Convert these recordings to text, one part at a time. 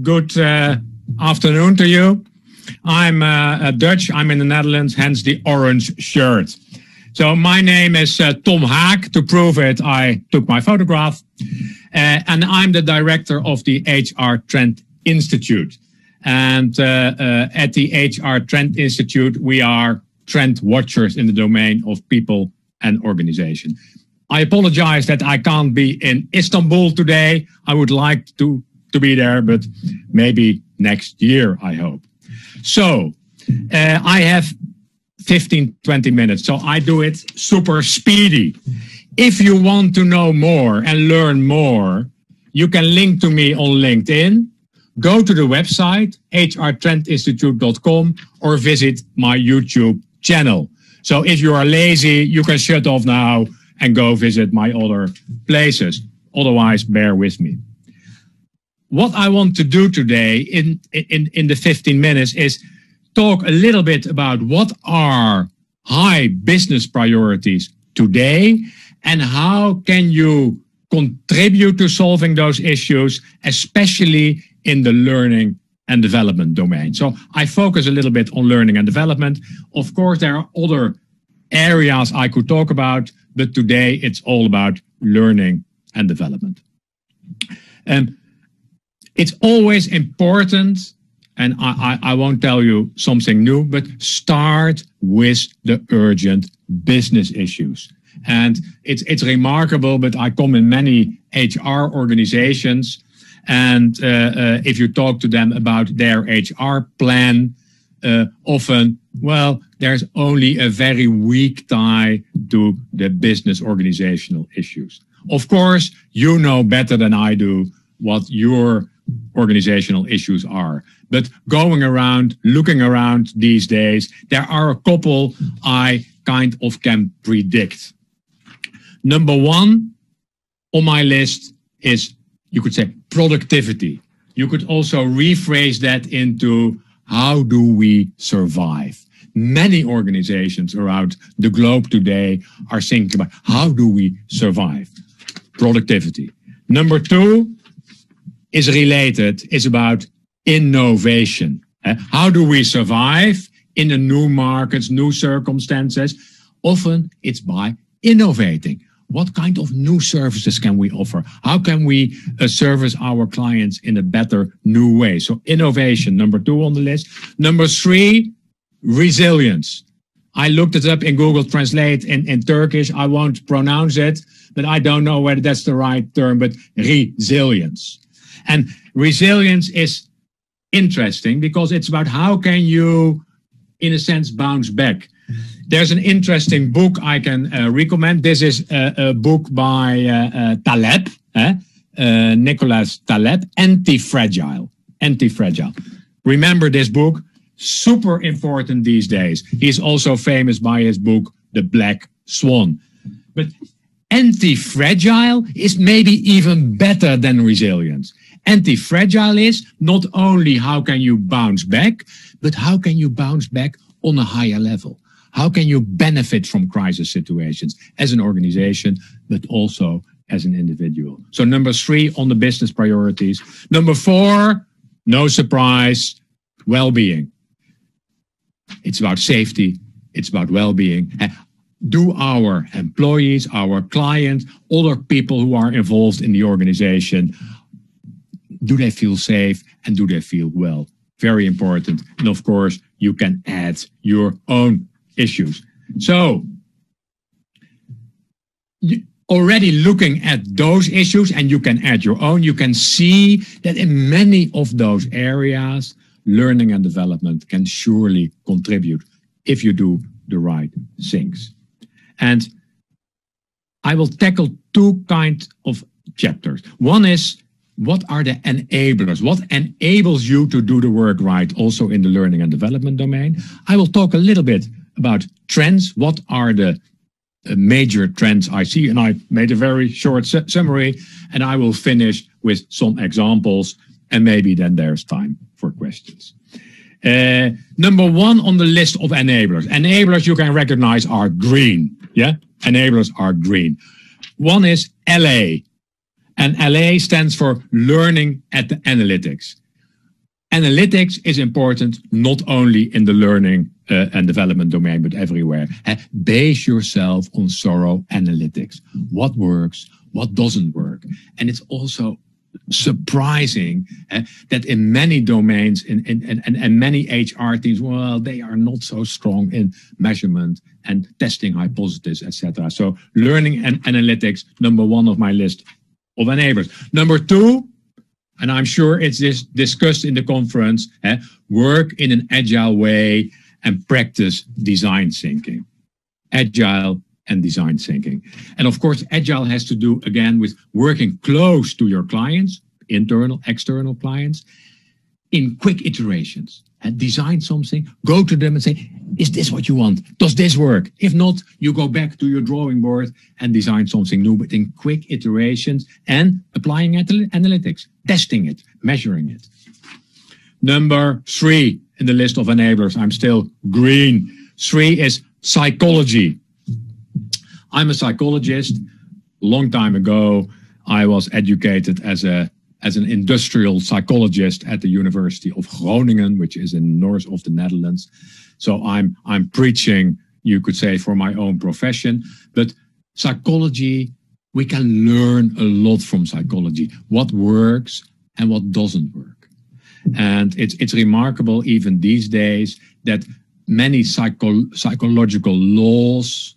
Good afternoon to you. I'm Dutch. I'm in the Netherlands, hence the orange shirt. So my name is Tom Haak. To prove it, I took my photograph. And I'm the director of the HR Trend Institute. And at the HR Trend Institute, we are trend watchers in the domain of people and organization. I apologize that I can't be in Istanbul today. I would like to be there, but maybe next year, I hope. So I have 15-20 minutes, so I do it super speedy. If you want to know more and learn more, you can link to me on LinkedIn, go to the website, hrtrendinstitute.com, or visit my YouTube channel. So if you are lazy, you can shut off now and go visit my other places. Otherwise, bear with me. What I want to do today in the 15 minutes is talk a little bit about what are high business priorities today and how can you contribute to solving those issues, especially in the learning and development domain. So I focus a little bit on learning and development. Of course, there are other areas I could talk about, but today it's all about learning and development. It's always important, and I won't tell you something new, but start with the urgent business issues. And it's remarkable, but I come in many HR organizations, and if you talk to them about their HR plan, often, well, there's only a very weak tie to the business organizational issues. Of course, you know better than I do what your organizational issues are. But going around, looking around these days, there are a couple I kind of can predict. Number one on my list is, you could say, productivity. You could also rephrase that into how do we survive? Many organizations around the globe today are thinking about how do we survive? Productivity. Number two is related, is about innovation. How do we survive in the new markets, new circumstances? Often it's by innovating. What kind of new services can we offer? How can we service our clients in a better new way? So innovation, number two on the list. Number three, resilience. I looked it up in Google Translate in Turkish. I won't pronounce it, but I don't know whether that's the right term, but resilience. And resilience is interesting because it's about how can you, in a sense, bounce back. There's an interesting book I can recommend. This is a book by Taleb, Nicholas Taleb, Anti-Fragile. Anti-Fragile. Remember this book? Super important these days. He's also famous by his book, The Black Swan. But anti-fragile is maybe even better than resilience. Anti-fragile is not only how can you bounce back, but how can you bounce back on a higher level? How can you benefit from crisis situations as an organization, but also as an individual? So number three on the business priorities. Number four, no surprise, well-being. It's about safety. It's about well-being. Do our employees, our clients, other people who are involved in the organization, do they feel safe and do they feel well? Very important. And of course, you can add your own issues. So, already looking at those issues, and you can add your own, you can see that in many of those areas, learning and development can surely contribute if you do the right things. And I will tackle two kinds of chapters. One is, what are the enablers? What enables you to do the work right, also in the learning and development domain? I will talk a little bit about trends. What are the major trends I see? And I made a very short summary, and I will finish with some examples, and maybe then there's time for questions. Number one on the list of enablers. Enablers you can recognize are green. Yeah, enablers are green. One is LA. And LA stands for Learning at the Analytics. Analytics is important not only in the learning and development domain, but everywhere. Base yourself on thorough analytics. What works, what doesn't work. And it's also surprising that in many domains and many HR teams, well, they are not so strong in measurement and testing hypotheses, etc. So learning and analytics, number one of my list of enablers. Number two, and I'm sure it's discussed in the conference, work in an agile way and practice design thinking. Agile and design thinking. And of course, agile has to do, again, with working close to your clients, internal, external clients, in quick iterations. And design something, go to them and say, is this what you want? Does this work? If not, you go back to your drawing board and design something new, but in quick iterations and applying analytics, testing it, measuring it. Number three in the list of enablers, I'm still green. 3 is psychology. I'm a psychologist. Long time ago, I was educated as an industrial psychologist at the University of Groningen, which is in the north of the Netherlands. So I'm preaching, you could say, for my own profession. But psychology, we can learn a lot from psychology. What works and what doesn't work. And it's remarkable even these days that many psychological laws,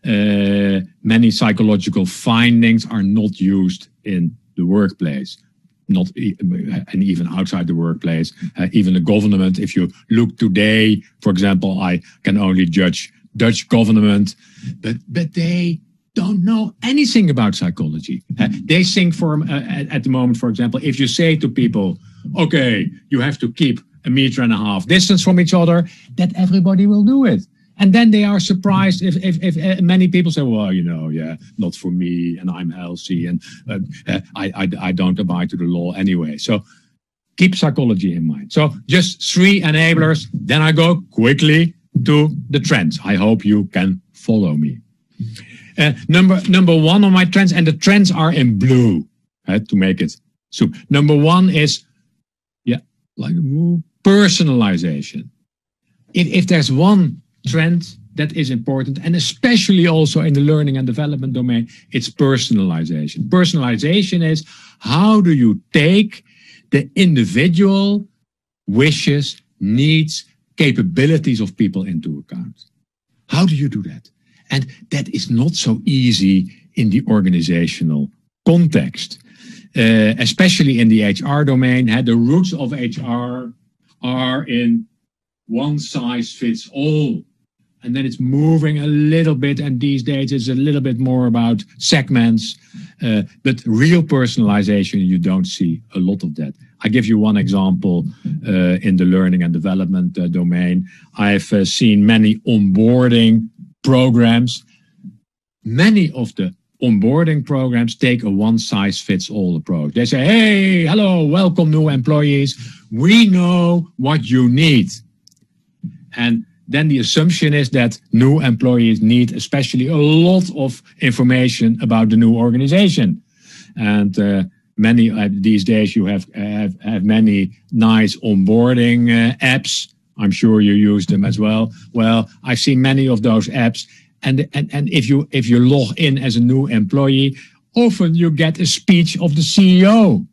many psychological findings are not used in the workplace. And even outside the workplace, even the government. If you look today, for example, I can only judge Dutch government, but they don't know anything about psychology. They think at the moment, for example, if you say to people, okay, you have to keep 1.5 meters distance from each other, that everybody will do it. And then they are surprised if many people say, well, yeah, not for me, and I'm healthy, and I don't abide to the law anyway. So keep psychology in mind. So just 3 enablers. Then I go quickly to the trends. I hope you can follow me. Number 1 on my trends, and the trends are in blue to make it soup. Number 1 is, personalization. If there's one trend that is important, and especially also in the learning and development domain, it's personalization. Personalization is, how do you take the individual wishes, needs, capabilities of people into account? How do you do that? And that is not so easy in the organizational context, especially in the HR domain. The roots of HR are in one size fits all. And then it's moving a little bit, and these days it's a little bit more about segments. But real personalization, you don't see a lot of that. I give you one example in the learning and development domain. I've seen many onboarding programs. Many of the onboarding programs take a one-size-fits-all approach. They say, hey, hello, welcome new employees. We know what you need. And then the assumption is that new employees need especially a lot of information about the new organization. And many these days you have many nice onboarding apps. I'm sure you use them as well. Well, I've seen many of those apps. And if you log in as a new employee, often you get a speech of the CEO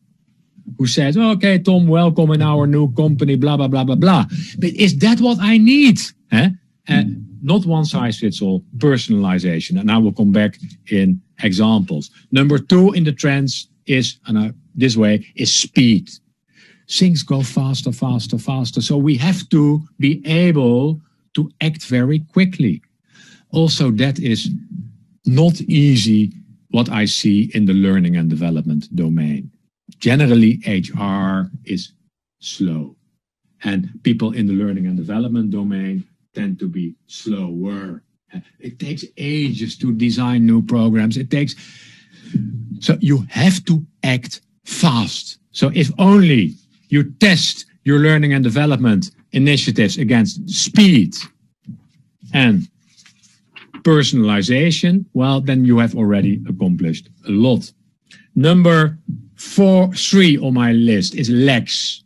who says, okay, Tom, welcome in our new company, blah, blah, blah, blah, blah. But is that what I need? Not one size fits all, personalization. And I will come back in examples. Number 2 in the trends is, this way, is speed. Things go faster, faster, faster. So we have to be able to act very quickly. Also, that is not easy, what I see in the learning and development domain. Generally, HR is slow. And people in the learning and development domain tend to be slower. It takes ages to design new programs. So you have to act fast. So if only you test your learning and development initiatives against speed and personalization, well, then you have already accomplished a lot. Number 3 on my list is Lex.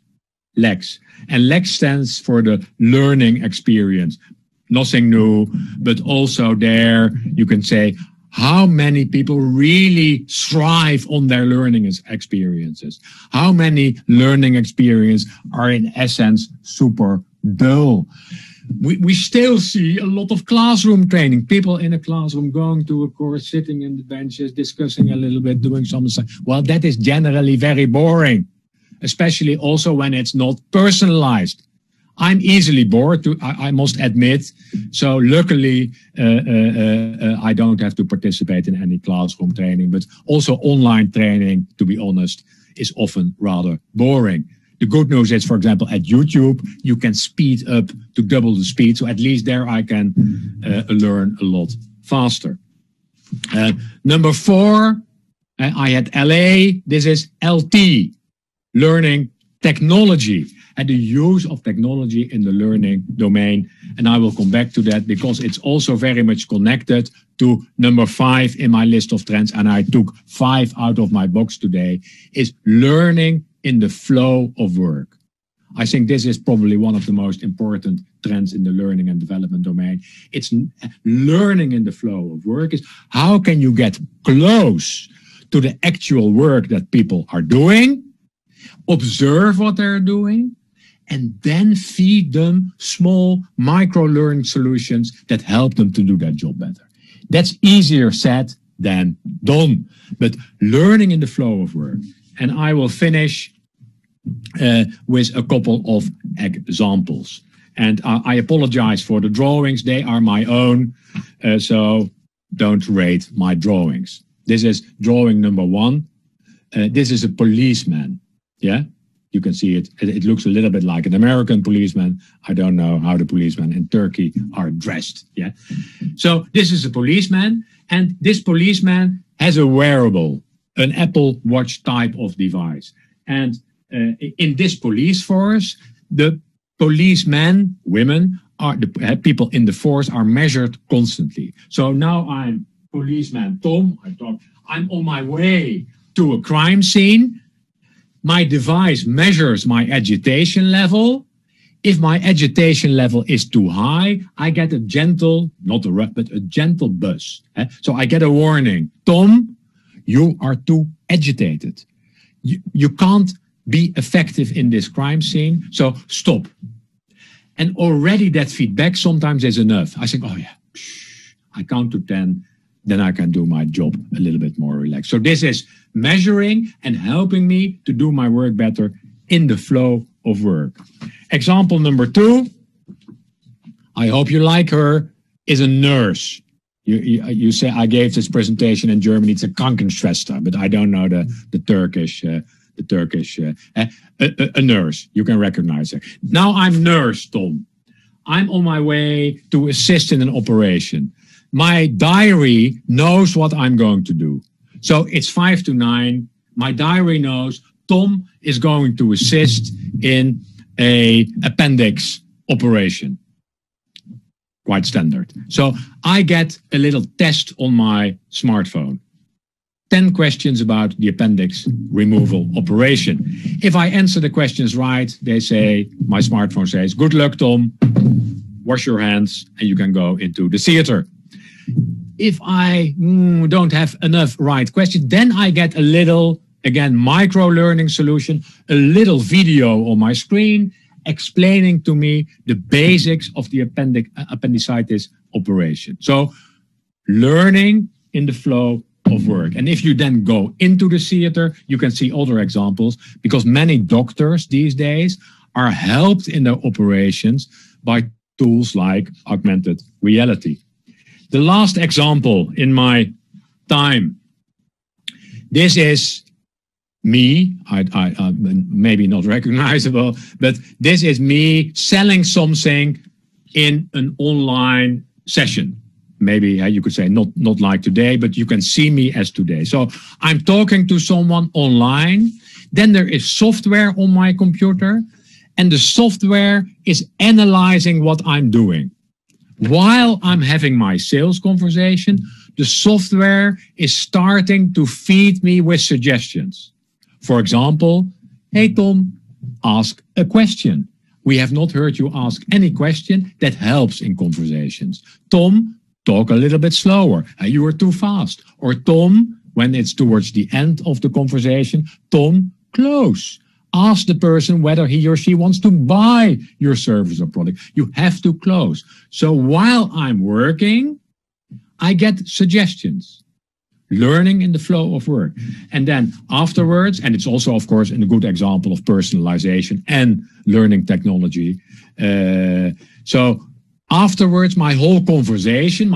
LEX. And LEX stands for the learning experience. Nothing new, but also there you can say how many people really strive on their learning experiences. How many learning experiences are in essence super dull. We still see a lot of classroom training. People in a classroom going to a course, sitting in the benches, discussing a little bit, doing something. Well, that is generally very boring, especially also when it's not personalized. I'm easily bored, I must admit. So luckily, I don't have to participate in any classroom training, but also online training, to be honest, is often rather boring. The good news is, for example, at YouTube, you can speed up to double the speed. So at least there I can learn a lot faster. Number 4, I had LA. This is LT, learning technology, and the use of technology in the learning domain. And I will come back to that because it's also very much connected to number 5 in my list of trends. And I took 5 out of my box today, is learning in the flow of work. I think this is probably one of the most important trends in the learning and development domain. It's learning in the flow of work is how can you get close to the actual work that people are doing, observe what they're doing, and then feed them small micro-learning solutions that help them to do their job better. That's easier said than done, but learning in the flow of work. And I will finish with a couple of examples. And I apologize for the drawings. They are my own, so don't rate my drawings. This is drawing number 1. This is a policeman. Yeah, you can see it. It looks a little bit like an American policeman. I don't know how the policemen in Turkey are dressed. Yeah, so this is a policeman, and this policeman has a wearable, an Apple Watch type of device. And in this police force, the policemen, women, are the people in the force are measured constantly. So now I'm policeman Tom. I'm on my way to a crime scene. My device measures my agitation level. If my agitation level is too high, I get a gentle, not a rough, but a gentle buzz. So I get a warning. Tom, you are too agitated. You can't be effective in this crime scene, so stop. And already that feedback sometimes is enough. I think, oh yeah, I count to 10, then I can do my job a little bit more relaxed. So this is measuring and helping me to do my work better in the flow of work. Example number 2, I hope you like her, is a nurse. You say I gave this presentation in Germany. It's a Krankenschwester, but I don't know the Turkish. A nurse. You can recognize her. Now I'm nurse Tom. I'm on my way to assist in an operation. My diary knows what I'm going to do. So it's 5 to 9. My diary knows Tom is going to assist in a appendix operation. Quite standard. So I get a little test on my smartphone. 10 questions about the appendix removal operation. If I answer the questions right, they say, my smartphone says, good luck, Tom. Wash your hands and you can go into the theater. If I don't have enough right questions, then I get a little, again, micro-learning solution, a little video on my screen explaining to me the basics of the appendicitis operation. So learning in the flow of work. And if you then go into the theater, you can see other examples because many doctors these days are helped in their operations by tools like augmented reality. The last example in my time, this is me, I maybe not recognizable, but this is me selling something in an online session. Maybe you could say not like today, but you can see me as today. So I'm talking to someone online. Then there is software on my computer, and the software is analyzing what I'm doing. While I'm having my sales conversation, the software is starting to feed me with suggestions. For example, hey Tom, ask a question. We have not heard you ask any question. That helps in conversations. Tom, talk a little bit slower. You are too fast. Or Tom, when it's towards the end of the conversation, Tom, close. Ask the person whether he or she wants to buy your service or product. You have to close. So while I'm working, I get suggestions. Learning in the flow of work. And then afterwards, and it's also, of course, a good example of personalization and learning technology. So afterwards, my whole conversation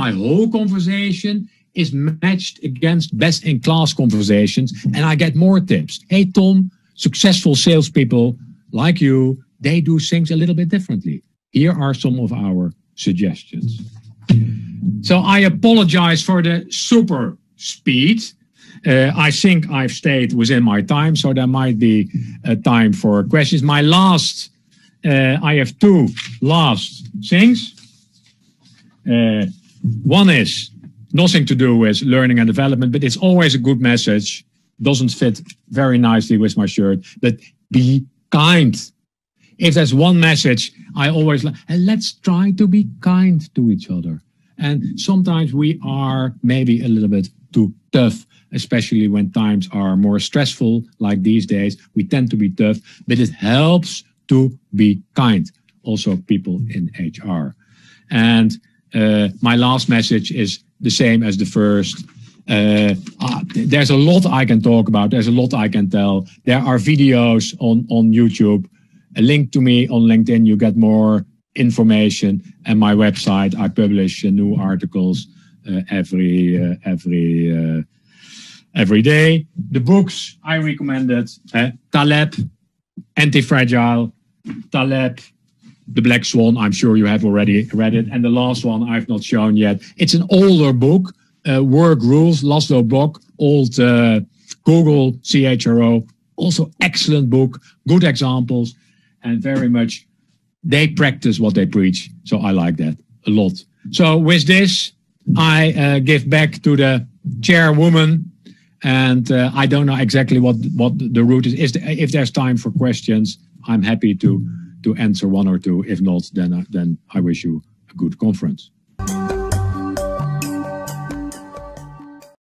is matched against best-in-class conversations, and I get more tips. Hey, Tom, successful salespeople like you, they do things a little bit differently. Here are some of our suggestions. So I apologize for the super speed. I think I've stayed within my time, so there might be time for questions. My last, I have two last things. One is nothing to do with learning and development, but it's always a good message. Doesn't fit very nicely with my shirt, but be kind. If there's one message, I always like, and let's try to be kind to each other. And sometimes we are maybe a little bit too tough, especially when times are more stressful, like these days. We tend to be tough, but it helps to be kind. Also people in HR. And my last message is the same as the first. There's a lot I can talk about. There's a lot I can tell. There are videos on YouTube. A link to me on LinkedIn. You get more information. And my website, I publish new articles every day. The books I recommended: Taleb, Anti-Fragile, Taleb, The Black Swan. I'm sure you have already read it. And the last one I've not shown yet. It's an older book. Work Rules, Laszlo Bock, old Google CHRO. Also excellent book, good examples, and very much they practice what they preach. So I like that a lot. So with this, I give back to the chairwoman, and I don't know exactly what the route is. If there's time for questions, I'm happy to answer one or two. If not, then I wish you a good conference.